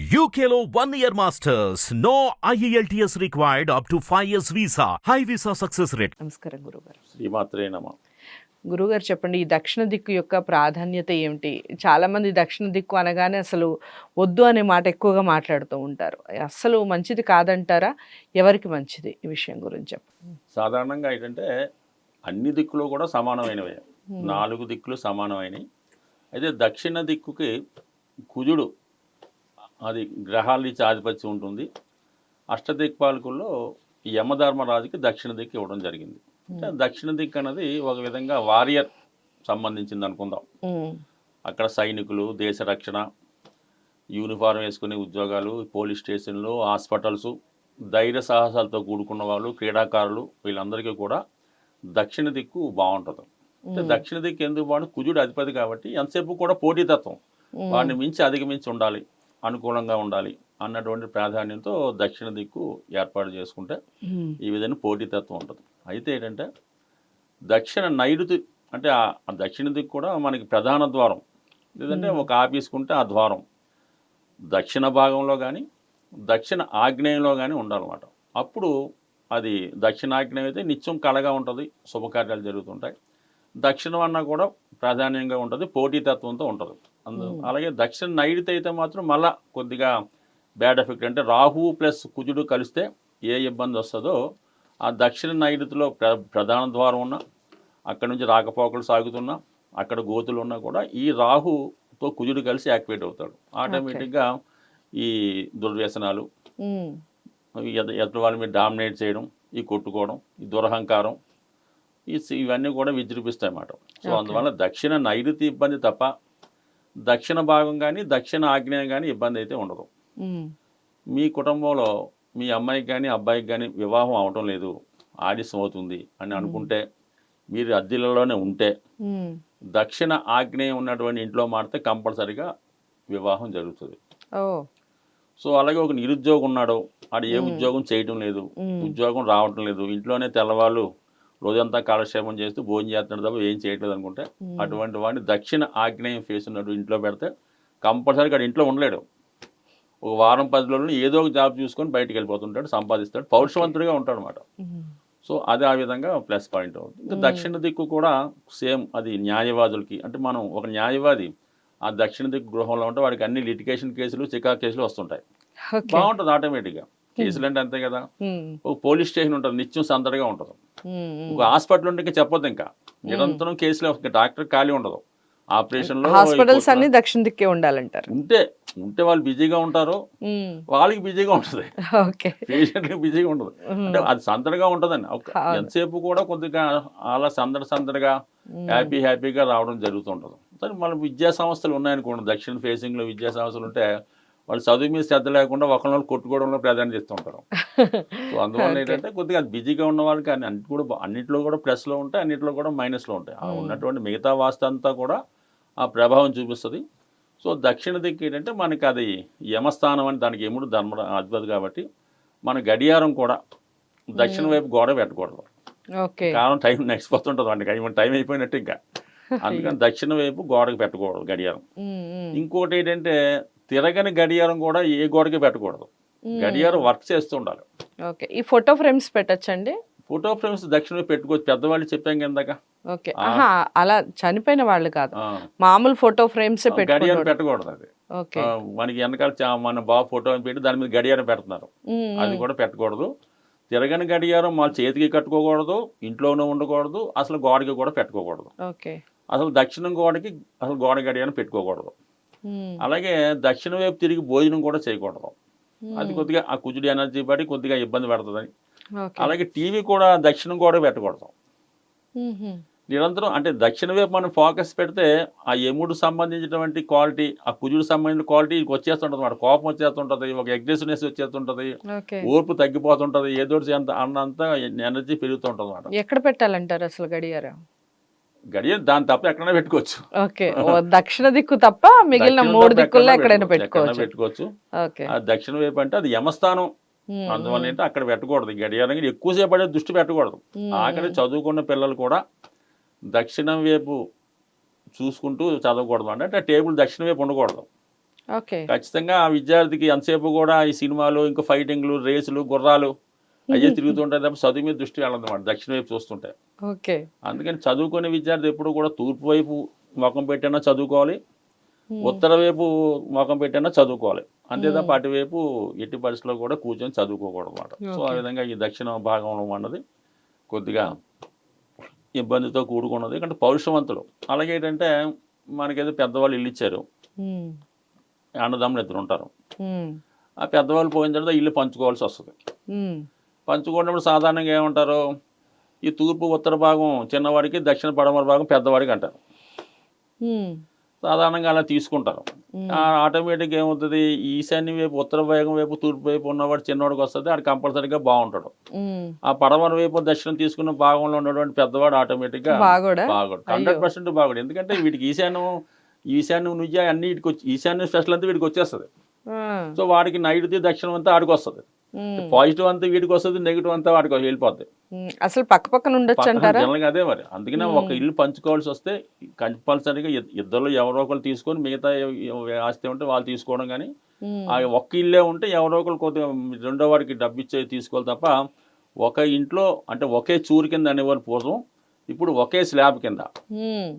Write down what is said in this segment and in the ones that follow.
UKLO 1 year masters. No IELTS required up to 5 years visa. High visa success rate. నమస్కారం గురుగారు. శ్రీమాత్రే నమః. గురుగారు చెప్పండి, ఈ దక్షిణ దిక్కు యొక్క ప్రాధాన్యత ఏమిటి? చాలా మంది దక్షిణ దిక్కు అనగానే అసలు వద్దు అనే మాట ఎక్కువగా మాట్లాడుతూ ఉంటారు. అస్సలు మంచిది కాదంటారా? ఎవరికి మంచిది? ఈ విషయం గురించి చెప్పండి. సాధారణంగా ఏంటంటే అన్ని దిక్కులు కూడా సమానమైనవే, 4 దిక్కులు సమానమైనవి. అయితే దక్షిణ దిక్కుకి కుజుడు అది గ్రహాల నుంచి ఆధిపత్యం ఉంటుంది. అష్టదిక్పాలకుల్లో యమధర్మరాజుకి దక్షిణ దిక్కు ఇవ్వడం జరిగింది. అంటే దక్షిణ దిక్కు అనేది ఒక విధంగా వారియర్ సంబంధించింది అనుకుందాం. అక్కడ సైనికులు, దేశ రక్షణ, యూనిఫారం వేసుకునే ఉద్యోగాలు, పోలీస్ స్టేషన్లు, హాస్పిటల్స్, ధైర్య సాహసాలతో కూడుకున్న వాళ్ళు, క్రీడాకారులు, వీళ్ళందరికీ కూడా దక్షిణ దిక్కు బాగుంటుంది. అంటే దక్షిణ దిక్కు ఎందుకు బాగుంటుంది? కుజుడు అధిపతి కాబట్టి ఎంతసేపు కూడా పోటీతత్వం, వాడిని మించి అధిగమించి ఉండాలి, అనుకూలంగా ఉండాలి అన్నటువంటి ప్రాధాన్యంతో దక్షిణ దిక్కు ఏర్పాటు చేసుకుంటే ఈ విధంగా పోటీతత్వం ఉంటుంది. అయితే ఏంటంటే దక్షిణ నైరుతి అంటే ఆ దక్షిణ దిక్కు కూడా మనకి ప్రధాన ద్వారం, లేదంటే ఒక ఆఫీస్కుంటే ఆ ద్వారం దక్షిణ భాగంలో కానీ దక్షిణ ఆగ్నేయంలో కానీ ఉండాలన్నమాట. అప్పుడు అది దక్షిణాగ్నేయం అయితే నిత్యం కళగా ఉంటుంది, శుభకార్యాలు జరుగుతుంటాయి. దక్షిణం అన్నా కూడా ప్రాధాన్యంగా ఉంటుంది, పోటీతత్వంతో ఉంటుంది. అలాగే దక్షిణ నైరుతి అయితే మాత్రం మళ్ళీ కొద్దిగా బ్యాడ్ ఎఫెక్ట్. అంటే రాహువు ప్లస్ కుజుడు కలిస్తే ఏ ఇబ్బంది వస్తుందో ఆ దక్షిణ నైరుతిలో ప్రధాన ద్వారం ఉన్నా, అక్కడ నుంచి రాకపోకలు సాగుతున్నా, అక్కడ గోతులు ఉన్నా కూడా ఈ రాహుతో కుజుడు కలిసి యాక్టివేట్ అవుతాడు. ఆటోమేటిక్గా ఈ దుర్వ్యసనాలు, ఎదుటి వాళ్ళ మీద డామినేట్ చేయడం, ఈ కొట్టుకోవడం, ఈ దురహంకారం, ఇవన్నీ కూడా విజృంభిస్తాయి అన్నమాట. సో అందువల్ల దక్షిణ నైరుతి ఇబ్బంది తప్ప దక్షిణ భాగం కానీ దక్షిణ ఆగ్నేయం కానీ ఇబ్బంది అయితే ఉండదు. మీ కుటుంబంలో మీ అమ్మాయికి కానీ అబ్బాయికి కానీ వివాహం అవటం లేదు, ఆలస్యం అవుతుంది అని అనుకుంటే, మీరు అద్దెలలోనే ఉంటే దక్షిణ ఆగ్నేయం ఉన్నటువంటి ఇంట్లో మారితే కంపల్సరిగా వివాహం జరుగుతుంది. సో అలాగే ఒక నిరుద్యోగం ఉన్నాడు, ఆడు ఏ ఉద్యోగం చేయటం లేదు, ఉద్యోగం రావటం లేదు, ఇంట్లోనే తెల్లవాళ్ళు రోజంతా కాలక్షేపం చేస్తూ భోజనం చేస్తున్నాడు తప్ప ఏం చేయట్లేదు అనుకుంటే, అటువంటి వాడిని దక్షిణ ఆగ్నేయం ఫేస్ ఉన్నట్టు ఇంట్లో పెడితే కంపల్సరీగా అక్కడ ఇంట్లో ఉండలేడు. ఒక వారం 10 రోజులు ఏదో ఒక జాబ్ చూసుకొని బయటికి వెళ్ళిపోతుంటాడు, సంపాదిస్తాడు, పౌరుషవంతుడిగా ఉంటాడు అనమాట. సో అది ఆ విధంగా ప్లస్ పాయింట్ అవుతుంది. ఇంకా దక్షిణ దిక్కు కూడా సేమ్, అది న్యాయవాదులకి. అంటే మనం ఒక న్యాయవాది ఆ దక్షిణ దిక్కు గృహంలో ఉంటే వాడికి అన్ని లిటిగేషన్ కేసులు, చికాకు కేసులు వస్తుంటాయి, బాగుంటుంది ఆటోమేటిక్గా. కేసులు అంటే అంతే కదా. ఒక పోలీస్ స్టేషన్ ఉంటుంది, నిత్యం సందడిగా ఉంటుంది. ఒక హాస్పిటల్ ఉంటే ఇంకా చెప్పొద్దు, ఇంకా నిరంతరం కేసులు, డాక్టర్ ఖాళీ ఉండదు. ఆపరేషన్లో హాస్పిటల్స్ అన్ని దక్షిణ దిక్కే ఉండాలంటారు. ఉంటే వాళ్ళు బిజీగా ఉంటారు, వాళ్ళకి బిజీగా ఉంటుంది, పేషెంట్కి బిజీగా ఉండదు. అంటే అది సందడిగా ఉంటుందండి. ఎంతసేపు కూడా కొద్దిగా అలా సందడిగా హ్యాపీగా రావడం జరుగుతుంటుంది. సరే మన విద్యా సంస్థలు ఉన్నాయనుకోండి, దక్షిణ ఫేసింగ్లో విద్యా సంస్థలు ఉంటే వాళ్ళు చదువు మీద శ్రద్ధ లేకుండా ఒకరిని కొట్టుకోవడంలో ప్రాధాన్యత ఇస్తుంటారు. సో అందువల్ల ఏంటంటే కొద్దిగా బిజీగా ఉన్న వాళ్ళకి అన్నింటిలో కూడా ప్లస్లో ఉంటాయి, అన్నింటిలో కూడా మైనస్లో ఉంటాయి. ఉన్నటువంటి మిగతా వాస్తు అంతా కూడా ఆ ప్రభావం చూపిస్తుంది. సో దక్షిణ దిక్కు ఏంటంటే మనకి అది యమస్థానం అని, దానికి యముడు అధిపతి కాబట్టి మన గడియారం కూడా దక్షిణ వైపు గోడ పెట్టకూడదు. కారణం టైం నెక్స్ట్ పోతుంటుంది వాడికి, టైం అయిపోయినట్టు ఇంకా. అందుకని దక్షిణ వైపు గోడకి పెట్టకూడదు గడియారం. ఇంకోటి ఏంటంటే తిరగని గడియారం కూడా ఏ గోడకి పెట్టకూడదు, గడియారం వర్క్ చేస్తూ ఉండాలి. ఈ ఫోటో ఫ్రేమ్స్ పెట్టచ్చండి? ఫోటో ఫ్రేమ్స్ దక్షిణ వైపు పెట్టుకోవచ్చు, పెద్దవాళ్ళు చెప్పాం కిందక. అలా చనిపోయిన వాళ్ళు కాదు, మామూలు ఫోటో ఫ్రేమ్స్ గడియారం పెట్టకూడదు. అది మనకి వెనకాల మన బాబు ఫోటో పెట్టి దాని మీద గడియారం పెడుతున్నారు, అది కూడా పెట్టకూడదు. తిరగని గడియారం మన చేతికి కట్టుకోకూడదు, ఇంట్లోనే ఉండకూడదు, అసలు గోడకి కూడా పెట్టుకోకూడదు. అసలు దక్షిణం గోడకి అసలు గోడ గడియారం పెట్టుకోకూడదు. అలాగే దక్షిణ వైపు తిరిగి భోజనం కూడా చేయకూడదు, అది కొద్దిగా ఆ కుజుడి ఎనర్జీ పడి కొద్దిగా ఇబ్బంది పడుతుందని. అలాగే టీవీ కూడా దక్షిణం కూడా పెట్టకూడదు. నిరంతరం అంటే దక్షిణ వైపు మనం ఫోకస్ పెడితే ఆ యముడు సంబంధించినటువంటి క్వాలిటీ, ఆ కుజుడు సంబంధించిన క్వాలిటీ వచ్చేస్తుంటుంది అన్నమాట. కోపం వచ్చేస్తుంటుంది, ఒక అగ్రెసివ్నెస్ వచ్చేస్తుంటుంది, ఓర్పు తగ్గిపోతుంటుంది, ఏదో అన్నంత ఎనర్జీ పెరుగుతుంటుంది అన్నమాట. ఎక్కడ పెట్టాలంటారు అసలు గడియారం? దాని తప్ప ఎక్కడైనా పెట్టుకోవచ్చు. దక్షిణ దిక్కు తప్ప మిగిలిన 3 దిక్కుల్లో ఎక్కడైనా పెట్టుకోవచ్చు. ఆ దక్షిణ వైపు అంటే అది యమస్థానం, అందువల్ల ఏంటంటే అక్కడ పెట్టకూడదు గడియారం. ఎక్కువసేపు పడే దృష్టి పెట్టకూడదు. ఆఖరి చదువుకున్న పిల్లలు కూడా దక్షిణం వైపు చూసుకుంటూ చదవకూడదు. అంటే టేబుల్ దక్షిణ వైపు ఉండకూడదు, ఓకే. ఖచ్చితంగా ఆ విద్యార్థికి ఎంతసేపు కూడా ఈ సినిమాలు, ఇంకా ఫైటింగ్లు, రేసులు, గుర్రాలు అయ్యే తిరుగుతుంటాయి తప్ప చదువు మీద దృష్టి వెళ్ళదన్నమాట దక్షిణ వైపు చూస్తుంటే. ఓకే. అందుకని చదువుకునే విద్యార్థి ఎప్పుడు కూడా తూర్పు వైపు ముఖం పెట్టైనా చదువుకోవాలి, ఉత్తర వైపు ముఖం పెట్టైనా చదువుకోవాలి. అంతే తప్ప అటువైపు ఎట్టి పరిస్థితుల్లో కూడా కూర్చొని చదువుకోకూడదు అనమాట. సో ఆ విధంగా ఈ దక్షిణ భాగంలో అన్నది కొద్దిగా ఇబ్బందితో కూడుకున్నది. ఎందుకంటే పౌరుషవంతులు. అలాగే ఏంటంటే మనకేదో పెద్దవాళ్ళు ఇల్లు ఇచ్చారు, అన్నదమ్ములు ఇద్దరు ఉంటారు. ఆ పెద్దవాళ్ళు పోయిన తర్వాత ఇల్లు పంచుకోవాల్సి వస్తుంది. పంచుకున్నప్పుడు సాధారణంగా ఏమంటారు, ఈ తూర్పు ఉత్తర భాగం చిన్నవాడికి, దక్షిణ పడమర భాగం పెద్దవాడికి అంటారు. సాధారణంగా అలా తీసుకుంటారు. ఆటోమేటిక్గా ఏమవుతుంది, ఈశాన్య వైపు ఉత్తర భాగం వైపు తూర్పు వైపు ఉన్నవాడు చిన్నవాడికి వస్తుంది, ఆడు కంపల్సరీగా బాగుంటాడు. ఆ పడమర వైపు దక్షిణం తీసుకున్న భాగంలో ఉన్నటువంటి పెద్దవాడు ఆటోమేటిక్గా బాగుడు, 100% బాగుడు. ఎందుకంటే వీటికి ఈశాన్యం నుంచి అన్ని వీటికి వచ్చి ఈశాన్య స్పెషల్ అంతా వీడికి వచ్చేస్తుంది. సో వాడికి నైరుతి దక్షిణం అంతా ఆడికి వస్తుంది. పాజిటివ్ అంతా వీడికి వస్తుంది, నెగిటివ్ అంతా వాడికి వెళ్ళిపోద్ది. అసలు పక్క పక్కన ఉండొచ్చు అంటారా? జనరల్గా అదే మరి. అందుకనే ఒక ఇల్లు పంచుకోవాల్సి వస్తే కంపల్సరీగా ఇద్దరు ఎవరో ఒకరు తీసుకొని మిగతా ఆస్తి ఉంటే వాళ్ళు తీసుకోవడం, కానీ ఆ ఒక్క ఇల్లే ఉంటే ఎవరో ఒకరు కొద్దిగా రెండో వాడికి డబ్బు ఇచ్చే తీసుకోవాలి తప్ప ఒక ఇంట్లో అంటే ఒకే చూరు కింద అనేవారు పూర్వం, ఇప్పుడు ఒకే స్లాబ్ కింద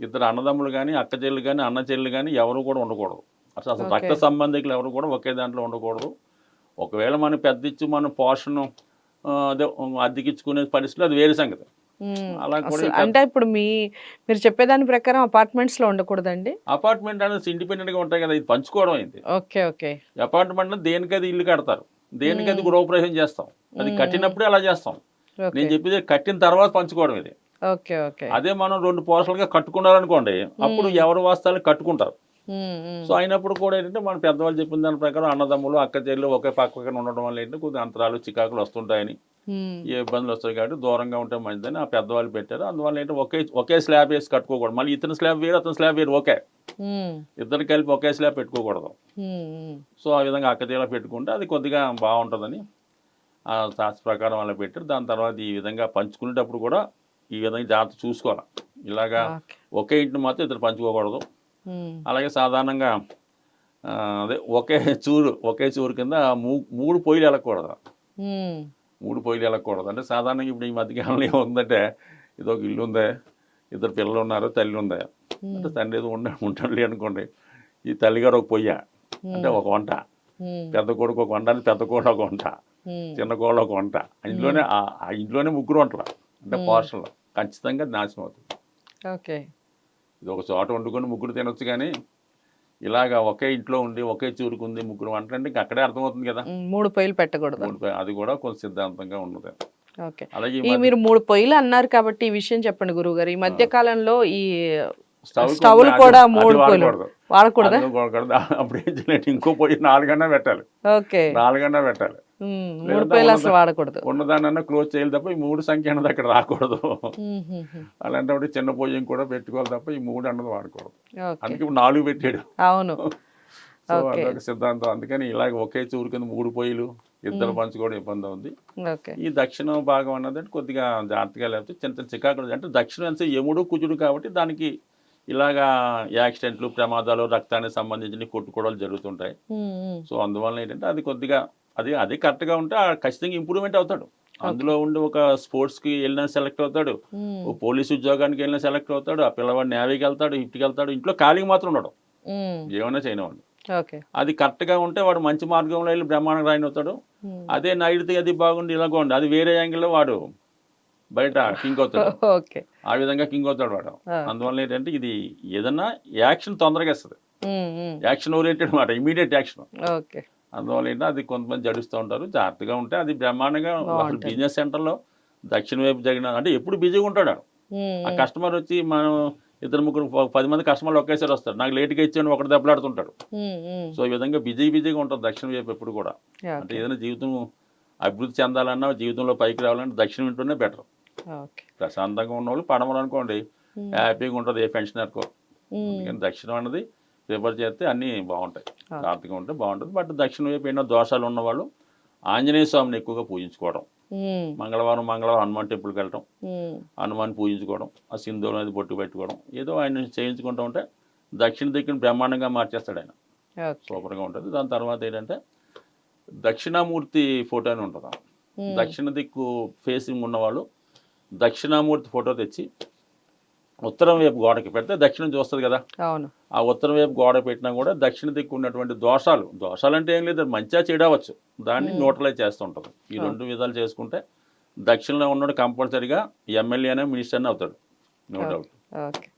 ఇద్దరు అన్నదమ్ములు కానీ అక్క చెల్లు కానీ అన్న చెల్లు కానీ ఎవరు కూడా ఉండకూడదు. అసలు రక్త సంబంధికులు ఎవరు కూడా ఒకే దాంట్లో ఉండకూడదు. ఒకవేళ మనం పెద్ద ఇచ్చి మనం పోర్షన్ అదే అద్దెకిచ్చుకునే పరిస్థితులు అది వేరే సంగతి. అలా కూడా అంటే ఇప్పుడు మీరు చెప్పేదాని ప్రకారం అపార్ట్మెంట్స్ లో ఉండకూడదండి. అపార్ట్మెంట్ అనేది ఇండిపెండెంట్ గా ఉంటాయి కదా, ఇది పంచుకోవడం అయింది. Okay okay. అపార్ట్మెంట్ లో దేనికది ఇల్లు కడతారు, దేనికది గృహప్రవేశం చేస్తాం, అది కట్టినప్పుడే అలా చేస్తాం. నేను చెప్పేది కట్టిన తర్వాత పంచుకోవడం ఇది. Okay okay. అదే మనం 2 పోర్షన్లుగా కట్టుకున్నారనుకోండి, అప్పుడు ఎవరు వాస్తాలు కట్టుకుంటారు. సో అయినప్పుడు కూడా ఏంటంటే మన పెద్దవాళ్ళు చెప్పిన దాని ప్రకారం అన్నదమ్ములు అక్క చెల్లు ఒకే పక్కన ఉండడం వల్ల ఏంటంటే కొద్దిగా అంతరాలు చికాకులు వస్తుంటాయని, ఏ ఇబ్బందులు వస్తాయి కాబట్టి దూరంగా ఉంటే మంచిదని ఆ పెద్దవాళ్ళు పెట్టారు. అందువల్ల ఏంటంటే ఒకే స్లాబ్ వేసి కట్టుకోకూడదు. మళ్ళీ ఇతని స్లాబ్ వేరు అతని స్లాబ్ వేరు, ఓకే ఇద్దరు కలిపి ఒకే స్లాబ్ పెట్టుకోకూడదు. సో ఆ విధంగా అక్క చెల్లు పెట్టుకుంటే అది కొద్దిగా బాగుంటుందని ఆ శాస్త్ర ప్రకారం అలా పెట్టారు. దాని తర్వాత ఈ విధంగా పంచుకునేటప్పుడు కూడా ఈ విధంగా జాగ్రత్త చూసుకోవాలి. ఇలాగా ఒకే ఇంటిని మాత్రం ఇద్దరు పంచుకోకూడదు. అలాగే సాధారణంగా అదే ఒకే చూరు కింద 3 పొయ్యిలు వెళ్ళకూడదు. 3 పొయ్యిలు వెళ్ళకూడదు అంటే సాధారణంగా ఇప్పుడు ఈ మధ్యకాలంలో ఏముందంటే, ఇది ఒక ఇల్లు ఉందే, 2 పిల్లలు ఉన్నారు, తల్లి ఉందే అంటే తండ్రి ఏదో ఉంటాడు అనుకోండి, ఈ తల్లిగారు ఒక పొయ్య అంటే ఒక వంట, పెద్ద కొడుకు ఒక వంట, పెద్ద కోడ ఒక వంట, చిన్న కోళ్ళ ఒక వంట, ఇంట్లోనే 3 వంటలు అంటే పోర్షన్లు ఖచ్చితంగా నాశనం అవుతుంది. ఓకే. ఇది ఒక చోట వండుకొని 3 తినొచ్చు, కానీ ఇలాగా ఒకే ఇంట్లో ఉండి ఒకే చూరుకుంది 3 వంటలు అంటే ఇంకా అక్కడే అర్థమవుతుంది కదా, 3 పొయ్యిలు పెట్టకూడదు. అది కూడా కొంచెం సిద్ధాంతంగా ఉన్నది. ఓకే. అలాగే మీరు 3 పొయ్యిలు అన్నారు కాబట్టి ఈ విషయం చెప్పండి గురువుగారు. ఈ మధ్య కాలంలో ఈ స్టవ్లు కూడా 3 పొయ్యిలు వాడకూడదా? అప్పుడు ఏం చేయాలి, ఇంకో పొయ్యి 4 గన్నా పెట్టాలి. ఓకే, 4 గన్నా పెట్టాలి. 3 పొయ్యిలు అసలు వాడకూడదు. ఉన్నదాన్న క్లోజ్ చేయాలి తప్ప ఈ 3 సంఖ్య అన్నది అక్కడ రాకూడదు. అలాంటప్పుడు చిన్న పొయ్యి కూడా పెట్టుకోవాలి తప్ప ఈ 3 అన్నది వాడకూడదు. అందుకే ఇప్పుడు 4 పెట్టాడు. అవును. సో అదొక సిద్ధాంతం. అందుకని ఇలాగ ఒకే చూరు కింద 3 పొయ్యిలు ఇద్దరు పంచుకోవడం ఇబ్బంది ఉంది. ఈ దక్షిణ భాగం అన్నది కొద్దిగా జాగ్రత్తగా లేకపోతే చిన్న చికాకులు అంటే దక్షిణం అంటే యముడు కుజుడు కాబట్టి దానికి ఇలాగా యాక్సిడెంట్లు, ప్రమాదాలు, రక్తానికి సంబంధించిన కొట్టుకోవడాలు జరుగుతుంటాయి. సో అందువల్ల ఏంటంటే అది కొద్దిగా అది కరెక్ట్గా ఉంటే ఖచ్చితంగా ఇంప్రూవ్మెంట్ అవుతాడు. అందులో ఉండి ఒక స్పోర్ట్స్కి వెళ్ళినా సెలెక్ట్ అవుతాడు, ఓ పోలీసు ఉద్యోగానికి వెళ్ళినా సెలెక్ట్ అవుతాడు, ఆ పిల్లవాడు నేవీకి వెళ్తాడు, హిట్కి వెళ్తాడు, ఇంట్లో ఖాళీకి మాత్రం ఉండడు, ఏమైనా చేయనివాడు. అది కరెక్ట్గా ఉంటే వాడు మంచి మార్గంలో వెళ్ళి బ్రహ్మాండంగా రాయిన అవుతాడు. అదే నైరుతి అది బాగుండి ఇలాగ ఉండి అది వేరే యాంగిల్లో వాడు బయట కింగ్ అవుతాడు. ఆ విధంగా కింగ్ అవుతాడు వాడు. అందువల్ల ఏంటంటే ఇది ఏదన్నా యాక్షన్ తొందరగా ఇస్తుంది, యాక్షన్ ఓరియంటెడ్ మాట, ఇమీడియట్ యాక్షన్. అందువల్ల ఏంటంటే అది కొంతమంది జడుస్తూ ఉంటారు. జాగ్రత్తగా ఉంటే అది బ్రహ్మాండంగా బిజినెస్ సెంటర్లో దక్షిణ వైపు జరిగిన అంటే ఎప్పుడు బిజీగా ఉంటాడు. ఆ కస్టమర్ వచ్చి మనం 2-3-10 మంది కస్టమర్లు ఒకేసారి వస్తారు, నాకు లేట్గా ఇచ్చాను ఒకటి దెబ్బలాడుతుంటాడు. సో ఈ విధంగా బిజీగా ఉంటుంది దక్షిణ వైపు ఎప్పుడు కూడా. అంటే ఏదైనా జీవితం అభివృద్ధి చెందాలన్నా, జీవితంలో పైకి రావాలన్నా దక్షిణ ఇంట్లోనే బెటర్. ప్రశాంతంగా ఉన్న వాళ్ళు పడమలు అనుకోండి హ్యాపీగా ఉంటుంది ఏ పెన్షనర్కో. అందుకని దక్షిణం అన్నది ప్రిఫర్ చేస్తే అన్నీ బాగుంటాయి, జాగ్రత్తగా ఉంటే బాగుంటుంది. బట్ దక్షిణ వైపు ఎన్నో దోషాలు ఉన్నవాళ్ళు ఆంజనేయ స్వామిని ఎక్కువగా పూజించుకోవడం, మంగళవారం హనుమాన్ టెంపుల్కి వెళ్ళటం, హనుమాన్ పూజించుకోవడం, ఆ సింధూరం అది బొట్టు పెట్టుకోవడం, ఏదో ఆయన చేయించుకుంటూ ఉంటే దక్షిణ దిక్కుని బ్రహ్మాండంగా మార్చేస్తాడు ఆయన. ఓకే. సూపర్గా ఉంటుంది. దాని తర్వాత ఏంటంటే దక్షిణామూర్తి ఫోటో అని ఉంటుంది. దక్షిణ దిక్కు ఫేసింగ్ ఉన్నవాళ్ళు దక్షిణామూర్తి ఫోటో తెచ్చి ఉత్తరం వైపు గోడకి పెడితే దక్షిణం చూస్తుంది కదా. అవును. ఆ ఉత్తరం వైపు గోడ పెట్టినా కూడా దక్షిణ దిక్కు ఉన్నటువంటి దోషాలు అంటే ఏం లేదు, మంచిగా చెడవచ్చు, దాన్ని న్యూట్రలైజ్ చేస్తుంటుంది. ఈ 2 విధాలు చేసుకుంటే దక్షిణంలో ఉన్నాడు కంపల్సరీగా ఎమ్మెల్యేనే మినిస్టర్నే అవుతాడు, నో డౌట్. ఓకే.